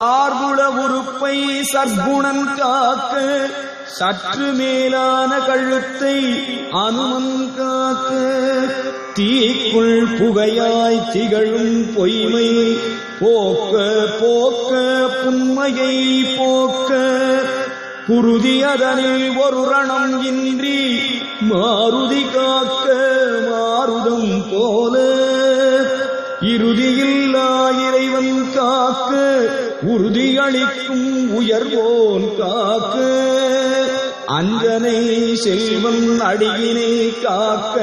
ஆர்குல உறுப்பை சற்குணன் காக்க சற்று மேலான கழுத்தை அனுமன் காக்க தீக்குள் புகையாய் திகழும் பொய்மை போக்க போக்க புன்மையை போக்க குருதி அதனில் ஒரு ரணம் இன்றி மாருதி காக்க மாருதம் போல இறுதியில்லா இறைவன் காக்க உறுதியளிக்கும் உயர்வோன் காக்க அஞ்சனை செல்வன் அடியினை காக்க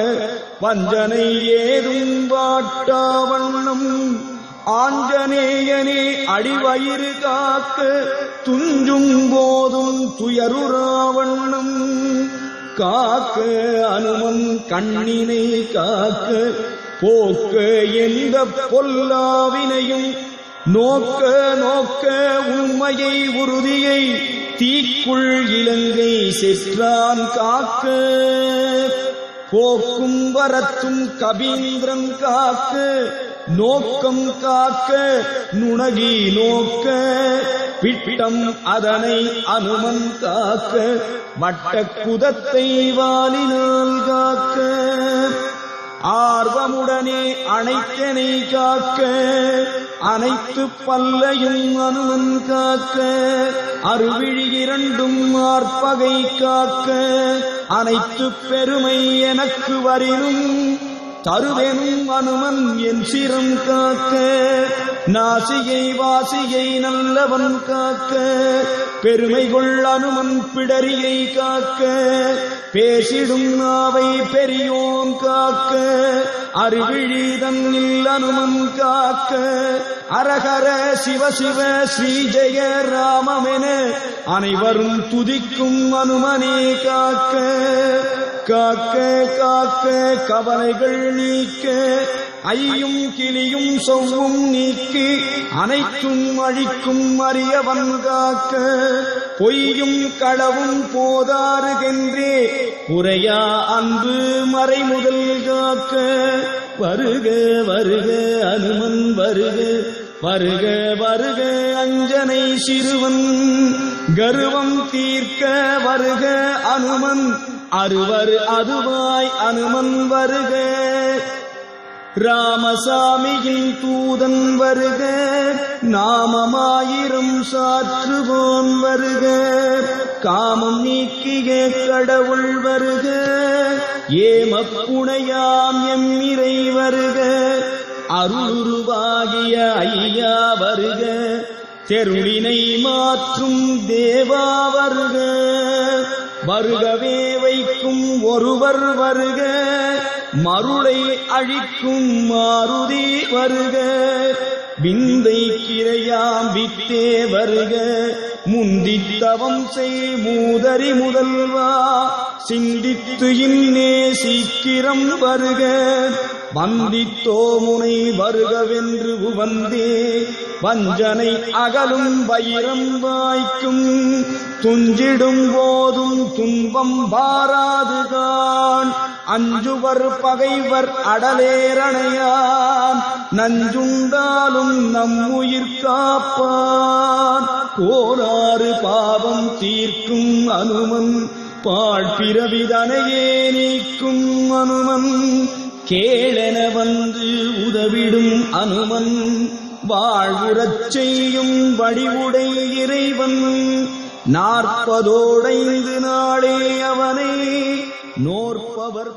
வஞ்சனை ஏதும் வாட்டா வண்ணம் ஆஞ்சநேயனே அடிவயிறு காக்க துஞ்சும் போதும் துயருராவண்ணம் காக்க அனுமன் கண்ணினை காக்க போக்க எந்த பொல்லாவினையும் நோக்க நோக்க உண்மையை உறுதியை தீக்குள் இலங்கை செற்றான் காக்க போக்கும் வரத்தும் கபீந்திரன் காக்க நோக்கம் காக்க நுணகி நோக்க பிட்டம் அதனை அனுமன் காக்க வட்ட குதத்தை வாலினால் காக்க ஆர்வமுடனே அனைத்தனை காக்க அனைத்து பல்லையும் அனுமன் காக்க அருவிழி இரண்டும் ஆர்ப்பகை காக்க அனைத்து பெருமை எனக்கு வரினும் தருவெனும் அனுமன் என் சிரம் காக்க நாசியை வாசியை நல்லவன் காக்க பெருமை கொள் அனுமன் பிடரியை காக்க பேசிடும் நாவை பெரியோன் காக்க அறிவிழி தன்னில் அனுமன் காக்க அரகர சிவ சிவ ஸ்ரீ ஜெய ராமமென அனைவரும் துதிக்கும் அனுமனே காக்க காக்க காக்க கவலைகள் நீக்க ஐயும் கிளியும் சொவ்வும் நீக்கி அனைத்தும் அழிக்கும் அரியவன் காக்க பொய்யும் களவும் போதாறுகின்றே உரையா அன்பு மறைமுதல் காக்க வருக வருக அனுமன் வருக வருக வருக அஞ்சனை சிறுவன் கருவம் தீர்க்க வருக அனுமன் அருவர் அதுவாய் அனுமன் வருக ராமசாமியின் தூதன் வருக நாமமாயிரம் சாற்றுவோன் வருக காமம் நீக்கிய கடவுள் வருக ஏமப்புணையாம் எம் இறை வருக அருளுருவாகிய ஐயா வருக தெருளினை மாற்றும் தேவா வருக வருகவே வைக்கும் ஒருவர் வருக மருளை அழிக்கும் மாருதி வருக விந்தை கிரையாம் வித்தே வருக முந்தித்தவம் செய் மூதறி முதல்வா சிந்தித்து இன்னே சீக்கிரம் வருக வந்தித்தோ முனை வருகவென்று உவந்தே வஞ்சனை அகலும் வைரம் வாய்க்கும் துஞ்சிடும் போதும் துன்பம் பாராதுகான் அஞ்சுவர் பகைவர் அடலேரணையான் நஞ்சுண்டாலும் நம் உயிர் காப்பான் கோளாறு பாவம் தீர்க்கும் அனுமன் பாழ்பிறவிதனையே நீக்கும் அனுமன் கேளென வந்து உதவிடும் அனுமன் வாழ்வுறச் செய்யும் வடிவுடை இறைவன் 40 நாளே அவனை நோற்பவர்